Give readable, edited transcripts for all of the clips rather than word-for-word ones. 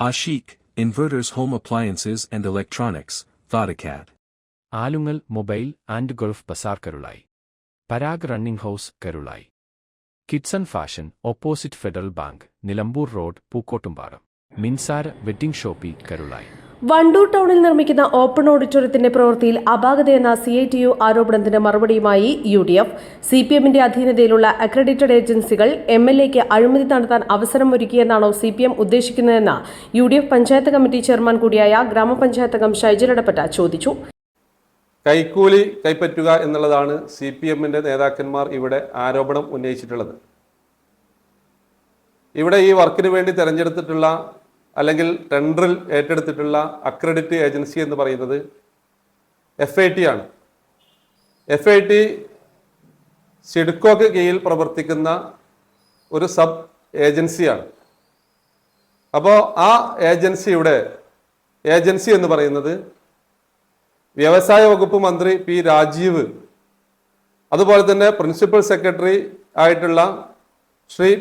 Ashik, Inverters Home Appliances and Electronics, Thodakad. Alungal Mobile and Gulf Bazaar Karulayi. Parag Running House Karulayi. Kidson Fashion opposite Federal Bank Nilambur road Pookkottumpadam. Minsara wedding shoppe Karulayi. Vandoor ടൗണിൽ നിർമ്മിക്കുന്ന open ഓഡിറ്റോറിയത്തിന്റെ പ്രവൃത്തിയിൽ അപാകതയെന്ന CITU ആരോപണത്തിന് മറുപടിയുമായി UDF. CPMന്റെ അധീനതയിലുള്ള accredited ഏജൻസികൾ MLAക്ക് അഴിമതി നടത്താൻ അവസരമൊരുക്കിയെന്നാണോ CPM ഉദ്ദേശിക്കുന്നതെന്ന് UDF പഞ്ചായത്ത് കമ്മിറ്റി ചെയർമാൻ കൂടിയായ ഗ്രാമപഞ്ചായത്ത് അംഗം ഷൈജൽ എടപ്പറ്റ ചോദിച്ചു. കൈക്കൂലി കൈപ്പറ്റുക എന്നുള്ളതാണ് CPMന്റെ നേതാക്കന്മാർ ഇവിടെ ആരോപണം ഉന്നയിച്ചിട്ടുള്ളത്. ഇവിടെ ഈ വർക്കിന് വേണ്ടി തെരഞ്ഞെടുത്തിട്ടുള്ള അല്ലെങ്കിൽ ടെൻഡറിൽ ഏറ്റെടുത്തിട്ടുള്ള അക്രഡിറ്റ് ഏജൻസി എന്ന് പറയുന്നത് FIT ആണ്. FIT സിഡ്കോക്ക് കീഴിൽ പ്രവർത്തിക്കുന്ന ഒരു സബ് ഏജൻസിയാണ്. അപ്പോൾ ആ ഏജൻസി എന്ന് പറയുന്നത് വ്യവസായ വകുപ്പ് മന്ത്രി P. രാജീവ്, അതുപോലെ തന്നെ പ്രിൻസിപ്പൽ സെക്രട്ടറി ആയിട്ടുള്ള ശ്രീ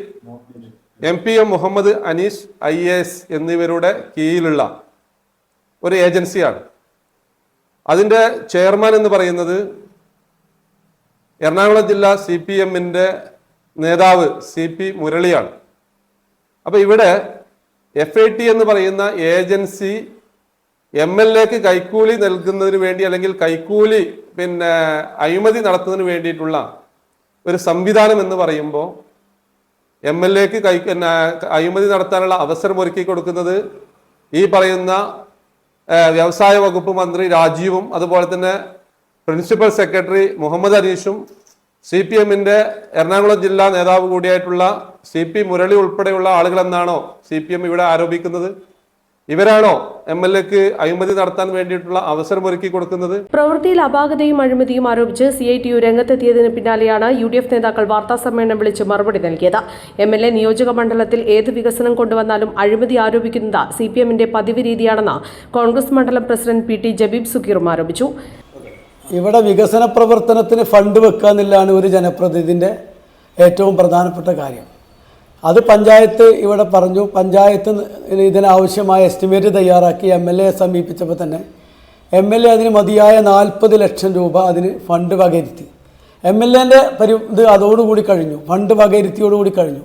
MPM മുഹമ്മദ് അനീസ് IAS എന്നിവരുടെ കീഴിലുള്ള ഒരു ഏജൻസിയാണ്. അതിൻ്റെ ചെയർമാൻ എന്ന് പറയുന്നത് എറണാകുളം ജില്ലാ CPMന്റെ നേതാവ് CP മുരളിയാണ്. അപ്പോൾ ഇവിടെ FIT എന്ന് പറയുന്ന ഏജൻസി MLAക്ക് കൈക്കൂലി നൽകുന്നതിന് വേണ്ടി അല്ലെങ്കിൽ കൈക്കൂലി അഴിമതി നടത്തുന്നതിന് വേണ്ടിയിട്ടുള്ള ഒരു സംവിധാനം എന്ന് പറയുമ്പോൾ MLAക്ക് അഴിമതി നടത്താനുള്ള അവസരം ഒരുക്കി കൊടുക്കുന്നത് ഈ പറയുന്ന വ്യവസായ വകുപ്പ് മന്ത്രി രാജീവും അതുപോലെ തന്നെ പ്രിൻസിപ്പൽ സെക്രട്ടറി മുഹമ്മദ് അനീഷും CPMന്റെ എറണാകുളം ജില്ലാ നേതാവ് കൂടിയായിട്ടുള്ള CP മുരളി ഉൾപ്പെടെയുള്ള ആളുകളെന്നാണോ CPM ഇവിടെ ആരോപിക്കുന്നത്? ഇവരാണോ MLAക്ക് അഴിമതി നടത്താൻ വേണ്ടിയിട്ടുള്ള അവസരം ഒരുക്കി കൊടുക്കുന്നത്? പ്രവൃത്തിയിൽ അപാകതയും അഴിമതിയും ആരോപിച്ച് CITU രംഗത്തെത്തിയതിന് പിന്നാലെയാണ് UDF നേതാക്കൾ വാർത്താസമ്മേളനം വിളിച്ച് മറുപടി നൽകിയത്. MLA നിയോജക മണ്ഡലത്തിൽ ഏത് വികസനം കൊണ്ടുവന്നാലും അഴിമതി ആരോപിക്കുന്നത് CPMന്റെ പതിവ് രീതിയാണെന്ന് കോൺഗ്രസ് മണ്ഡലം പ്രസിഡന്റ് PT ജബീബ് സുക്കീറും ആരോപിച്ചു. ഇവിടെ വികസന പ്രവർത്തനത്തിന് ഫണ്ട് വെക്കാന്നില്ലാണ് ഒരു ജനപ്രതിനിധിന്റെ ഏറ്റവും പ്രധാനപ്പെട്ട കാര്യം. അത് പഞ്ചായത്ത് ഇവിടെ പറഞ്ഞു. പഞ്ചായത്ത് ഇതിനാവശ്യമായ എസ്റ്റിമേറ്റ് തയ്യാറാക്കി MLA സമീപിച്ചപ്പോൾ തന്നെ MLA അതിന് മതിയായ 40 ലക്ഷം രൂപ അതിന് ഫണ്ട് വകയിരുത്തി. MLAൻ്റെ ഇത് അതോടുകൂടി കഴിഞ്ഞു, ഫണ്ട് വകയിരുത്തിയോടുകൂടി കഴിഞ്ഞു.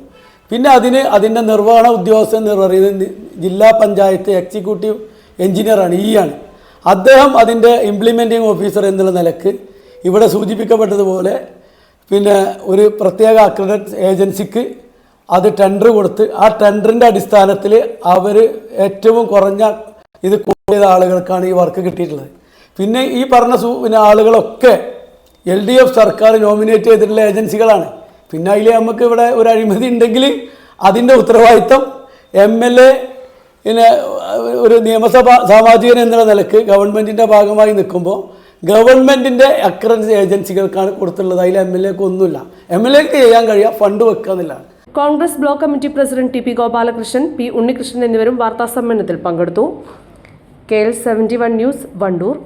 പിന്നെ അതിൻ്റെ നിർവഹണ ഉദ്യോഗസ്ഥൻ എന്ന് പറയുന്നത് ജില്ലാ പഞ്ചായത്ത് എക്സിക്യൂട്ടീവ് എഞ്ചിനീയറാണ്, ആണ്. അദ്ദേഹം അതിൻ്റെ ഇംപ്ലിമെൻറ്റിംഗ് ഓഫീസർ എന്നുള്ള നിലക്ക് ഇവിടെ സൂചിപ്പിക്കപ്പെട്ടതുപോലെ ഒരു പ്രത്യേക അക്രഡിറ്റഡ് ഏജൻസിക്ക് അത് ടെൻഡർ കൊടുത്ത് ആ ടെൻഡറിൻ്റെ അടിസ്ഥാനത്തിൽ അവർ ഏറ്റവും കുറഞ്ഞ ഇത് കൂടിയ ആളുകൾക്കാണ് ഈ വർക്ക് കിട്ടിയിട്ടുള്ളത്. പിന്നെ ഈ പറഞ്ഞ ആളുകളൊക്കെ LDF സർക്കാർ നോമിനേറ്റ് ചെയ്തിട്ടുള്ള ഏജൻസികളാണ്. പിന്നെ അതിൽ നമുക്ക് ഇവിടെ ഒരു അഴിമതി ഉണ്ടെങ്കിൽ അതിൻ്റെ ഉത്തരവാദിത്തം MLA ഒരു നിയമസഭാ സാമാജികൻ എന്നുള്ള നിലക്ക് ഗവൺമെൻറ്റിൻ്റെ ഭാഗമായി നിൽക്കുമ്പോൾ ഗവൺമെൻറ്റിൻ്റെ അക്രഡിറ്റഡ് ഏജൻസികൾക്കാണ് കൊടുത്തുള്ളത്. അതിൽ MLAക്ക് ഒന്നുമില്ല. MLAക്ക് ചെയ്യാൻ കഴിയുക ഫണ്ട് വെക്കുക എന്നുള്ളതാണ്. Congress block committee president TP Gopalakrishnan, P. Unnikrishnan എന്നിവരും വാർത്താസമ്മേളനത്തിൽ പങ്കെടുത്തു. KL 71 news, Wandoor.